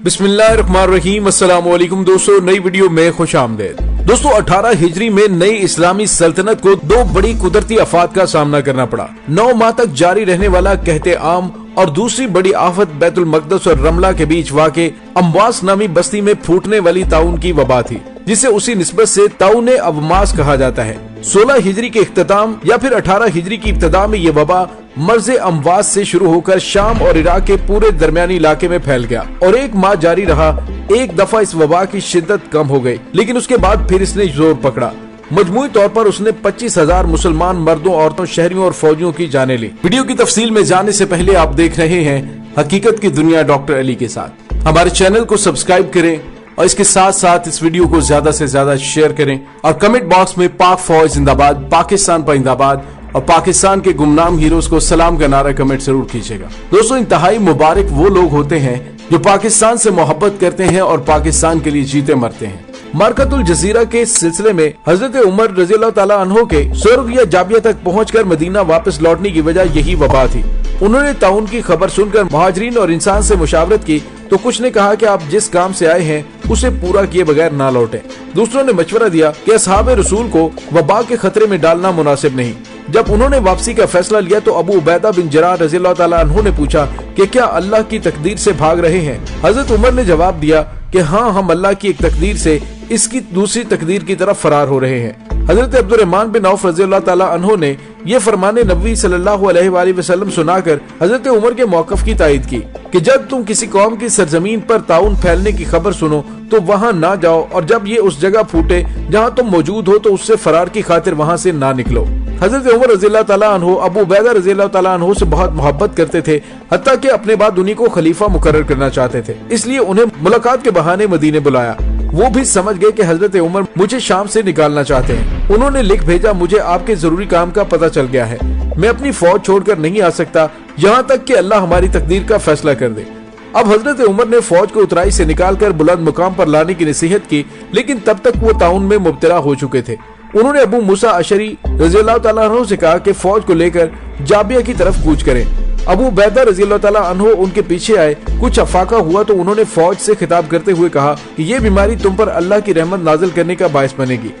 बिस्मिल्लाहिर्रहमानिर्रहीम। अस्सलाम वालेकुम दोस्तों, नई वीडियो में खुश आमदेद। दोस्तों 18 हिजरी में नई इस्लामी सल्तनत को दो बड़ी कुदरती आफात का सामना करना पड़ा। 9 माह तक जारी रहने वाला कहते आम और दूसरी बड़ी आफत बैतुल मकदस और रमला के बीच वाक़े अम्वास नामी बस्ती में फूटने वाली ताउन की वबा थी, जिसे उसी निस्बत से ताउन अवमास कहा जाता है। 16 हिजरी के इख्तिताम या फिर 18 हिजरी की इब्तिदा में ये वबा मर्ज अम्वास से शुरू होकर शाम और इराक के पूरे दरमियानी इलाके में फैल गया और 1 माह जारी रहा। एक दफा इस वबा की शिद्दत कम हो गई, लेकिन उसके बाद फिर इसने जोर पकड़ा। मजमूई तौर पर उसने 25,000 मुसलमान मर्दों, औरतों, शहरियों और फौजियों की जानें ली। वीडियो की तफसील में जाने से पहले आप देख रहे हैं हकीकत की दुनिया डॉक्टर अली के साथ। हमारे चैनल को सब्सक्राइब करें और इसके साथ साथ इस वीडियो को ज्यादा से ज्यादा शेयर करें और कमेंट बॉक्स में पाक फौज जिंदाबाद, पाकिस्तान परिंदाबाद और पाकिस्तान के गुमनाम हीरोज को सलाम का नारा कमेंट जरूर कीजिएगा। दोस्तों इंतहाई मुबारक वो लोग होते हैं जो पाकिस्तान से मोहब्बत करते हैं और पाकिस्तान के लिए जीते मरते हैं। मार्कतुल जजीरा के सिलसिले में हजरत उमर रज़ियल्लाहु ताला अन्हो के स्वर्ग या जाबिया तक पहुंचकर मदीना वापस लौटने की वजह यही वबा थी। उन्होंने ताउन की खबर सुनकर मुहाजिरीन और इंसान से मुशावरत की तो कुछ ने कहा कि आप जिस काम से आए हैं उसे पूरा किए बगैर ना लौटे। दूसरों ने मशवरा दिया कि असहाब रसूल को वबा के खतरे में डालना मुनासिब नहीं। जब उन्होंने वापसी का फैसला लिया तो अबू उबैदा बिन जराह रज़ियल्लाहु ताला अन्हु ने पूछा कि क्या अल्लाह की तकदीर से भाग रहे हैं? हजरत उमर ने जवाब दिया कि हाँ, हम अल्लाह की एक तकदीर से इसकी दूसरी तकदीर की तरफ फरार हो रहे हैं। हजरत अब्दुर्रहमान बिन औफ रज़ियल्लाहु ताला अन्हु ने यह फरमाने नबी सल्लल्लाहु अलैहि वसल्लम सुनाकर हजरत उमर के मौकफ की तायद की कि जब तुम किसी कौम की सरजमीन पर ताउन फैलने की खबर सुनो तो वहाँ ना जाओ, और जब ये उस जगह फूटे जहाँ तुम मौजूद हो तो उससे फरार की खातिर वहाँ से ना निकलो। हजरत उमर रज़ियल्लाहु ताला अन्हु अबू उबैदा रज़ियल्लाहु ताला अन्हु से बहुत मोहब्बत करते थे, हत्ता कि अपने बाद उन्हीं को खलीफा मुकर्रर करना चाहते थे। इसलिए उन्हें मुलाकात के बहाने मदीने बुलाया। वो भी समझ गए कि हजरत उमर मुझे शाम से निकालना चाहते हैं। उन्होंने लिख भेजा, मुझे आपके जरूरी काम का पता चल गया है, मैं अपनी फौज छोड़कर नहीं आ सकता यहाँ तक कि अल्लाह हमारी तकदीर का फैसला कर दे। अब हजरत उमर ने फौज को उतराई से निकालकर बुलंद मुकाम पर लाने की नसीहत की, लेकिन तब तक वो ताउन में मुब्तला हो चुके थे। उन्होंने अबू मूसा अशरी रज़ियल्लाहु ताला अन्हु से कहा कि फौज को लेकर जाबिया की तरफ कूच करें। अबू उबैदा रज़ियल्लाहु ताला अन्हु उनके पीछे आए। कुछ अफाका हुआ तो उन्होंने फौज से खिताब करते हुए कहा कि ये बीमारी तुम पर अल्लाह की रहमत नाजिल करने का बायस बनेगी।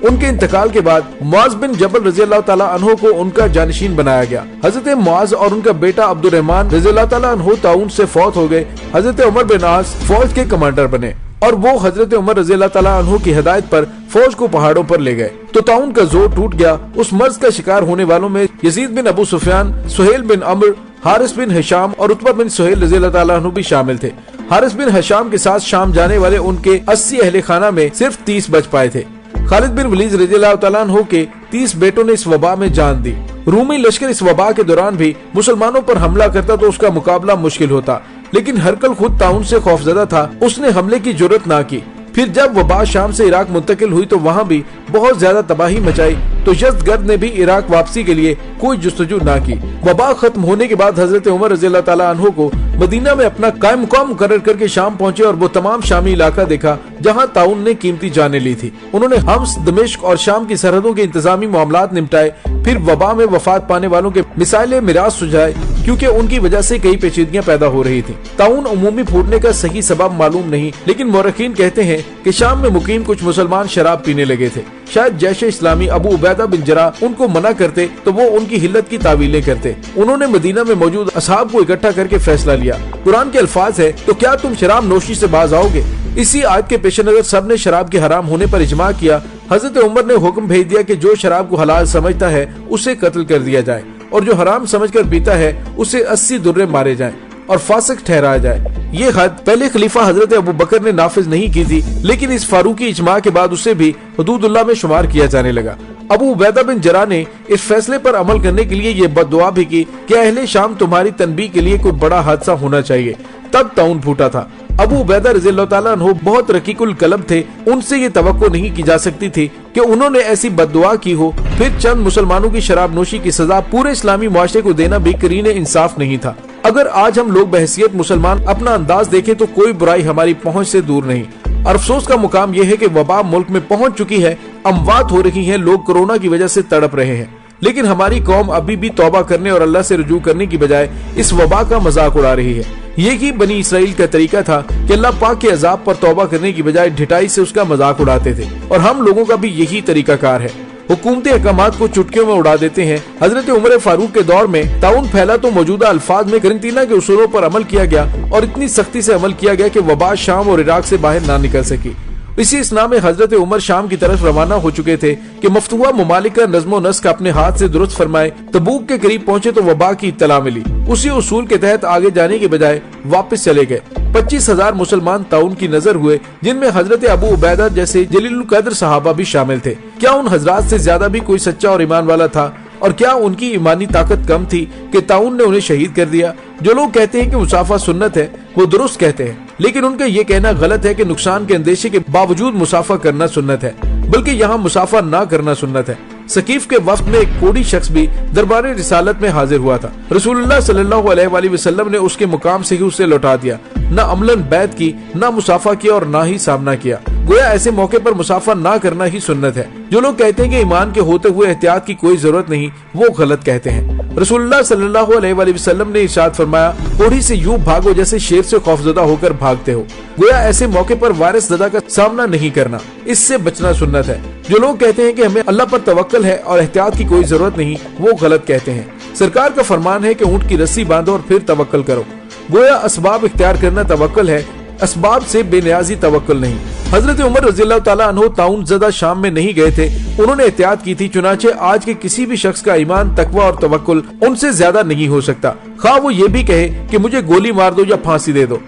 उनके इंतकाल के बाद मुआज बिन जबल रज़ियल्लाहु ताला अन्हु को उनका जानशीन बनाया गया। हजरत मुआज और उनका बेटा अब्दुर्रहमान रज़ियल्लाहु ताला अन्हु ताउन से फौत हो गए। हजरत उमर बिन आस फौज के कमांडर बने और वो हजरत उमर रज़ियल्लाहु ताला अन्हु की हिदायत पर फौज को पहाड़ों पर ले गए तो ताउन का जोर टूट गया। उस मर्ज का शिकार होने वालों में यजीद बिन अबू सुफियान, सुहेल बिन अम्र, हारिस बिन हिशाम और उतबा बिन सुहेल रज़ियल्लाहु ताला अन्हु भी शामिल थे। हारिस बिन हिशाम के साथ शाम जाने वाले उनके 80 अहले खाना में सिर्फ 30 बच पाए थे। खालिद बिन वलीद रज़ियल्लाहु ताला अन्हु के 30 बेटों ने इस वबा में जान दी। रूमी लश्कर इस वबा के दौरान भी मुसलमानों पर हमला करता तो उसका मुकाबला मुश्किल होता, लेकिन हरकल खुद ताउन से खौफजदा था, उसने हमले की जुर्रत ना की। फिर जब वबा शाम से इराक मुंतकिल हुई तो वहाँ भी बहुत ज्यादा तबाही मचाई तो यज़दगर्द ने भी इराक वापसी के लिए कोई जुस्तजू ना की। वबा खत्म होने के बाद हजरत उमर रज़ियल्लाहु ताला अन्हु को मदीना में अपना कायम मुकाम मुकर्रर करके शाम पहुंचे और वो तमाम शामी इलाका देखा जहां ताउन ने कीमती जानें ली थी। उन्होंने हम्स, दमिश्क और शाम की सरहदों के इंतजामी मामलात निपटाए। फिर वबा में वफात पाने वालों के मिसाइल मिराज सुझाए, क्योंकि उनकी वजह से कई पेचीदगियां पैदा हो रही थी। ताउन उमूमी फूटने का सही सबब मालूम नहीं, लेकिन मौरखीन कहते हैं कि शाम में मुकीम कुछ मुसलमान शराब पीने लगे थे। शायद जैश इस्लामी अबू उबैदा बिन जराह उनको मना करते तो वो उनकी हिल्लत की तावीलें करते। उन्होंने मदीना में मौजूद असहाब को इकट्ठा करके फैसला लिया। कुरान के अल्फाज है, तो क्या तुम शराब नोशी से बाज आओगे? इसी आयत के पेश नजर सब ने शराब के हराम होने पर इजमा किया। हजरत उमर ने हुक्म भेज दिया कि जो शराब को हलाल समझता है उसे कत्ल कर दिया जाए और जो हराम समझकर पीता है उसे 80 दुर्रे मारे जाएं और फासिक ठहराया जाए। ये हद पहले खलीफा हजरत अबू बकर ने नाफिज नहीं की थी, लेकिन इस फारूकी इजमा के बाद उसे भी हुदूदुल्लाह में शुमार किया जाने लगा। अबू उबैदा बिन जराह ने इस फैसले पर अमल करने के लिए ये बद्दुआ भी की कि अहले शाम तुम्हारी तनबीह के लिए कोई बड़ा हादसा होना चाहिए। तब ताउन फूटा था। अबू उबैदा रज़ियल्लाहु ताला अन्हु बहुत रकीकुल कलब थे, उनसे ये तवक्को नहीं की जा सकती थी कि उन्होंने ऐसी बद्दुआ की हो। फिर चंद मुसलमानों की शराब नोशी की सजा पूरे इस्लामी मुआशरे को देना भी करीने इंसाफ नहीं था। अगर आज हम लोग बहसियत मुसलमान अपना अंदाज देखें तो कोई बुराई हमारी पहुँच से दूर नहीं। और अफसोस का मुकाम यह है कि वबा मुल्क में पहुँच चुकी है, अमवात हो रही है, लोग कोरोना की वजह से तड़प रहे हैं, लेकिन हमारी कौम अभी भी तौबा करने और अल्लाह से रुजू करने की बजाय इस वबा का मजाक उड़ा रही है। यही बनी इसराइल का तरीका था कि अल्लाह पाक के अजाब पर तौबा करने की बजाय ढिठाई से उसका मजाक उड़ाते थे, और हम लोगों का भी यही तरीकाकार है। हुकूमती अहकामात को चुटकियों में उड़ा देते हैं। हजरत उमर फारूक के दौर में ताउन फैला तो मौजूदा अल्फाज में करंटीना के उसूलों पर अमल किया गया और इतनी सख्ती से अमल किया गया कि वबा शाम और इराक से बाहर ना निकल सकी। इसी इसना में हजरत उमर शाम की तरफ रवाना हो चुके थे कि मफ्तूहा ममालिक का नज़्मो नस्क अपने हाथ से दुरुस्त फरमाए। तबूक के करीब पहुंचे तो वबा की इत्तला मिली। उसी उसूल के तहत आगे जाने के बजाय वापस चले गए। 25,000 मुसलमान ताउन की नजर हुए, जिनमें हजरत अबू उबैदा जैसे जलीलुल कद्र सहाबा भी शामिल थे। क्या उन हजरात से ज्यादा भी कोई सच्चा और ईमान वाला था, और क्या उनकी ईमानी ताकत कम थी कि ताउन ने उन्हें शहीद कर दिया? जो लोग कहते हैं कि मुसाफा सुन्नत है वो दुरुस्त कहते हैं, लेकिन उनका ये कहना गलत है कि नुकसान के अंदेशे के बावजूद मुसाफा करना सुन्नत है, बल्कि यहाँ मुसाफा ना करना सुन्नत है। सकीफ के वक्त में एक कोड़ी शख्स भी दरबार रिसालत में हाजिर हुआ था। रसूलुल्लाह सल्लल्लाहु अलैहि वसल्लम ने उसके मुकाम से ही उसे लौटा दिया। न अमलन बैत की, न मुसाफा किया और न ही सामना किया। गोया ऐसे मौके पर मुसाफा ना करना ही सुन्नत है। जो लोग कहते हैं कि ईमान के होते हुए एहतियात की कोई जरूरत नहीं, वो गलत कहते हैं। रसूलुल्लाह सल्लल्लाहु अलैहि वसल्लम ने इरशाद फरमाया, कोढ़ी से यूं भागो जैसे शेर से खौफजदा होकर भागते हो। गोया ऐसे मौके पर वारिस ज़दा का सामना नहीं करना, इससे बचना सुन्नत है। जो लोग कहते हैं कि हमें अल्लाह पर तवक्कल है और एहतियात की कोई जरूरत नहीं, वो गलत कहते हैं। सरकार का फरमान है कि ऊंट की रस्सी बांधो और फिर तवक्कल करो। गोया असबाब इख्तियार करना तवक्कल है, असबाब से बेनियाजी तवक्कुल नहीं। हजरत उमर रज़ियल्लाहु ताला अन्हु ताउन ज़दा शाम में नहीं गए थे, उन्होंने एहतियात की थी। चुनाचे आज के किसी भी शख्स का ईमान, तकवा और तवक्कुल उनसे ज्यादा नहीं हो सकता, खा वो ये भी कहे कि मुझे गोली मार दो या फांसी दे दो।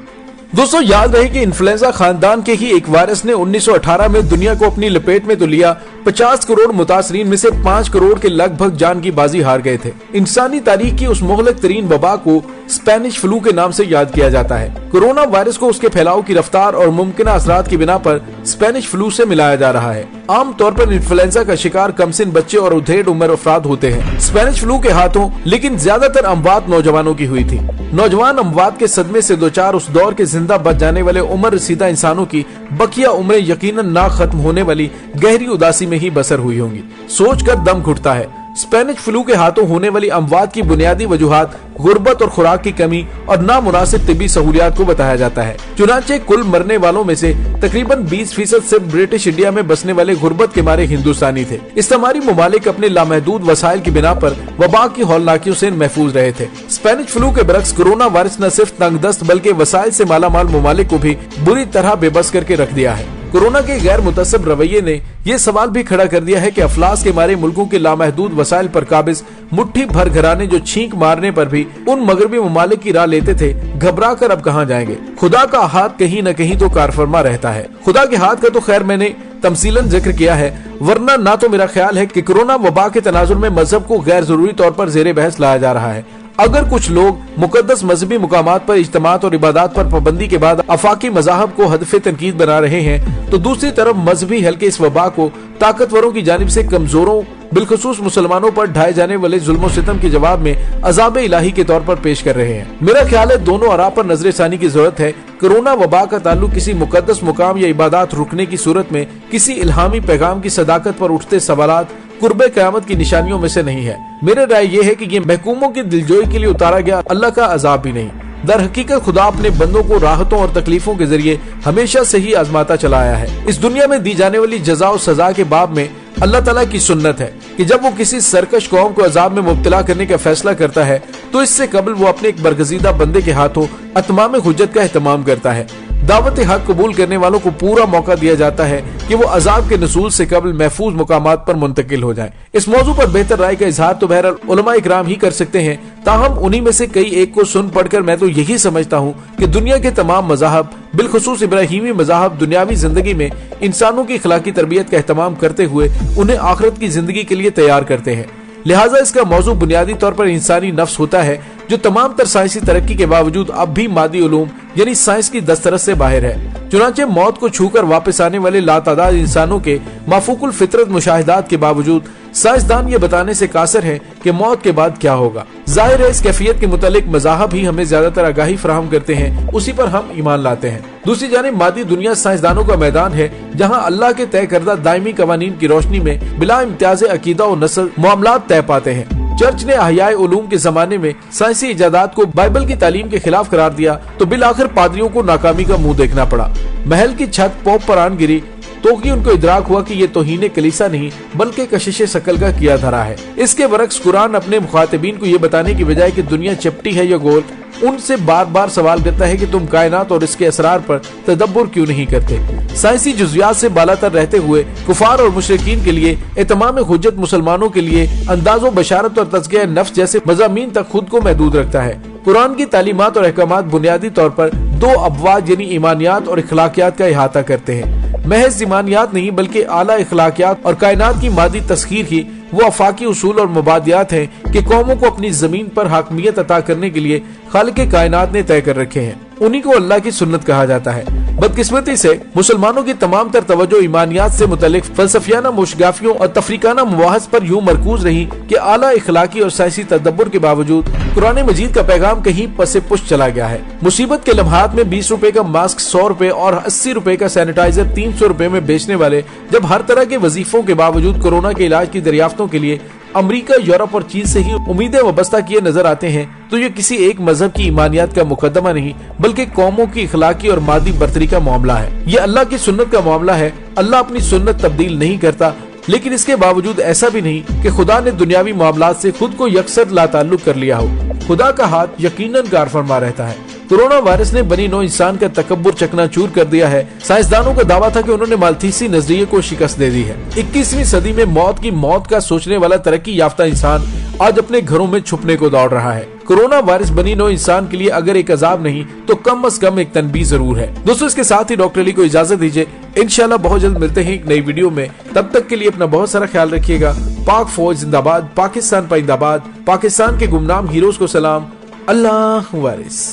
दोस्तों याद रहे कि इन्फ्लुएंजा खानदान के ही एक वायरस ने 1918 में दुनिया को अपनी लपेट में तो लिया। 50 करोड़ मुतासरीन में से 5 करोड़ के लगभग जान की बाजी हार गए थे। इंसानी तारीख की उस मुहलक तरीन वबा को स्पेनिश फ्लू के नाम से याद किया जाता है। कोरोना वायरस को उसके फैलाव की रफ्तार और मुमकिन असरात की बिना पर स्पेनिश फ्लू से मिलाया जा रहा है। आम तौर पर इन्फ्लुएंजा का शिकार कमसिन बच्चे और उधेड़ उम्र अफराद होते हैं स्पेनिश फ्लू के हाथों, लेकिन ज्यादातर अमवात नौजवानों की हुई थी। नौजवान अमवात के सदमे से दो चार उस दौर के जिंदा बच जाने वाले उम्र रसीदा इंसानों की बकिया उम्रें यकीनन ना खत्म होने वाली गहरी उदासी में ही बसर हुई होंगी। सोचकर दम घुटता है। स्पेनिश फ्लू के हाथों होने वाली अमवात की बुनियादी वजूहात गुर्बत और खुराक की कमी और नामुनासिब तिब्बी सहूलियात को बताया जाता है। चुनाचे कुल मरने वालों में से तकरीबन 20% सिर्फ ब्रिटिश इंडिया में बसने वाले गुर्बत के मारे हिंदुस्तानी थे। इस्लामी ममालिक अपने लामहदूद वसाइल की बिना पर वबा की हौलनाकियों से महफूज रहे थे। स्पेनिश फ्लू के बरक्स कोरोना वायरस न सिर्फ तंगदस्त बल्कि वसाइल से मालामाल ममालिक को भी बुरी तरह बेबस करके रख दिया है। कोरोना के गैर मुतस्सब रवैये ने यह सवाल भी खड़ा कर दिया है कि अफलास के मारे मुल्कों के लामहदूद वसाइल पर काबिज मुट्ठी भर घराने जो छींक मारने पर भी उन मगरबी ममालिक की राह लेते थे, घबरा कर अब कहाँ जाएंगे। खुदा का हाथ कहीं न कहीं तो कारफरमा रहता है। खुदा के हाथ का तो खैर मैंने तमसीलन जिक्र किया है, वरना ना तो मेरा ख्याल है कि कोरोना वबा के तनाजुर में मजहब को गैर जरूरी तौर पर जेर बहस लाया जा रहा है। अगर कुछ लोग मुकद्दस मजहबी मुकामात पर इज्तिमात और इबादत पर पाबंदी के बाद अफाकी मज़ाहब को हदफ़े तनकीद बना रहे हैं, तो दूसरी तरफ मजहबी हल्के इस वबा को ताकतवरों की जानिब से कमजोरों बिलखुसूस मुसलमानों पर ढाए जाने वाले जुल्म सितम के जवाब में अजाब इलाही के तौर पर पेश कर रहे हैं। मेरा ख्याल है दोनों आरा पर नजर सानी की जरूरत है। कोरोना वबा का ताल्लुक किसी मुकद्दस मुकाम या इबादत रुकने की सूरत में किसी इल्हामी पैगाम की सदाकत पर उठते सवालात कुर्बे क़यामत की निशानियों में से नहीं है। मेरी राय ये है कि ये महकूमों की दिलजोई के लिए उतारा गया अल्लाह का अजाब भी नहीं। दर हकीकत खुदा अपने बंदों को राहतों और तकलीफों के जरिए हमेशा से ही आजमाता चला आया है। इस दुनिया में दी जाने वाली जजा और सजा के बाब में अल्लाह ताला की सुन्नत है कि जब वो किसी सरकश कौम को अजाब में मुब्तला करने का फैसला करता है तो इससे कबल वो अपने एक बरगजीदा बंदे के हाथों अतमाम हुज्जत का एहतमाम करता है। दावत हक कबूल करने वालों को पूरा मौका दिया जाता है कि वो अजाब के नसूल से कबल महफूज मुकामात पर मुंतकिल हो जाएं। इस मौजू पर बेहतर राय का इजहार तो बहरहाल उलमा इकराम ही कर सकते हैं, ताहम उन्हीं में से कई एक को सुन पढ़कर मैं तो यही समझता हूँ कि दुनिया के तमाम मज़ाहब बिलखुसूस इब्राहीमी मज़ाहब दुनियावी जिंदगी में इंसानों की अखलाकी तरबियत का एहतमाम करते हुए उन्हें आखिरत की जिंदगी के लिए तैयार करते हैं। लिहाजा इसका मौजू बुनियादी तौर पर इंसानी नफ्स होता है, जो तमाम तर साइंसी तरक्की के बावजूद अब भी मादी उलूम यानी साइंस की दस्तरस से बाहर है। चुनांचे मौत को छूकर वापस आने वाले लातादाद इंसानों के माफूकुल फितरत मुशाहिदात के बावजूद साइंसदान ये बताने से कासर है कि मौत के बाद क्या होगा। जाहिर है इस कैफियत के मुतालिक मज़ाहब ही हमें ज्यादातर आगाही फराहम करते हैं, उसी पर हम ईमान लाते हैं। दूसरी जानिब मादी दुनिया साइंसदानों का मैदान है, जहाँ अल्लाह के तय करदा दायमी कवानीन की रोशनी में बिला इम्तियाज अकीदा और नस्ल मामलात तय पाते हैं। चर्च ने अहयाए उलूम के जमाने में साइंसी इजादात को बाइबल की तालीम के खिलाफ करार दिया तो बिल आखिर पादरियों को नाकामी का मुंह देखना पड़ा। महल की छत पोप पर आन गिरी तो कि उनको इदराक हुआ कि ये तौहीन कलीसा नहीं बल्कि कशिश शकल का किया धरा है। इसके बरक्स कुरान अपने मुखातिबीन को ये बताने की बजाय कि दुनिया चपटी है या गोल, उनसे बार बार सवाल करता है कि तुम कायनात और इसके असरार पर तदब्बुर क्यों नहीं करते। साइंसी जुज़ियात से बालातर रहते हुए कुफार और मुशरिकीन के लिए इत्माम हुज्जत मुसलमानों के लिए अंदाज़ो बशारत और तज़किया नफ्स जैसे मज़ामीन तक खुद को महदूद रखता है। कुरान की तालीमात और अहकामात बुनियादी तौर पर दो अबवाज यानी ईमानियात और इखलाकियात का अहाता करते हैं। महज ईमानियात नहीं बल्कि आला इखलाकियात और कायनात की मादी तस्खीर ही वो अफाकी उसूल और मुबादियात हैं कि कौमों को अपनी जमीन पर हाकमियत अता करने के लिए खालिक कायनात ने तय कर रखे हैं। उन्हीं को अल्लाह की सुन्नत कहा जाता है। बदकिस्मती से मुसलमानों की तमाम तर तवज्जो ईमानियात से मुतल्लिक फलसफियाना मुशगाफियों और तफरीकाना मुबाहस पर यूं मरकूज रही कि आला इखलाकी और साइंसी तदब्बुर के बावजूद कुरान मजीद का पैगाम कहीं पसे पुश चला गया है। मुसीबत के लम्हात में 20 रुपए का मास्क 100 रुपए और 80 रुपए का सैनिटाइजर 300 रुपए में बेचने वाले जब हर तरह के वजीफों के बावजूद कोरोना के इलाज की दरियाफ्तों के लिए अमेरिका, यूरोप और चीन से ही उम्मीदें वाबस्ता किए नजर आते हैं तो ये किसी एक मजहब की ईमानियात का मुकदमा नहीं बल्कि कौमों की इखलाकी और मादी बर्तरी का मामला है। ये अल्लाह की सुन्नत का मामला है। अल्लाह अपनी सुन्नत तब्दील नहीं करता, लेकिन इसके बावजूद ऐसा भी नहीं कि खुदा ने दुनियावी मामलात से खुद को यकसर लाताल्लुक कर लिया हो। खुदा का हाथ यकीनन कार फरमा रहता है। कोरोना वायरस ने बनी नौ इंसान का तकब्बुर चकनाचूर कर दिया है। साइंसदानों का दावा था कि उन्होंने मालथीसी नजरिए को शिकस्त दे दी है। 21वीं सदी में मौत का सोचने वाला तरक्की याफ्ता इंसान आज अपने घरों में छुपने को दौड़ रहा है। कोरोना वायरस बनी नौ इंसान के लिए अगर एक अजाब नहीं तो कम अज कम एक तनबीह जरूर है। दोस्तों, इसके साथ ही डॉक्टर अली को इजाजत दीजिए। इंशाल्लाह बहुत जल्द मिलते हैं एक नई वीडियो में। तब तक के लिए अपना बहुत सारा ख्याल रखिएगा। पाक फौज जिंदाबाद, पाकिस्तान पाइंदाबाद, पाकिस्तान के गुमनाम हीरोज को सलाम। अल्लाह वारिस।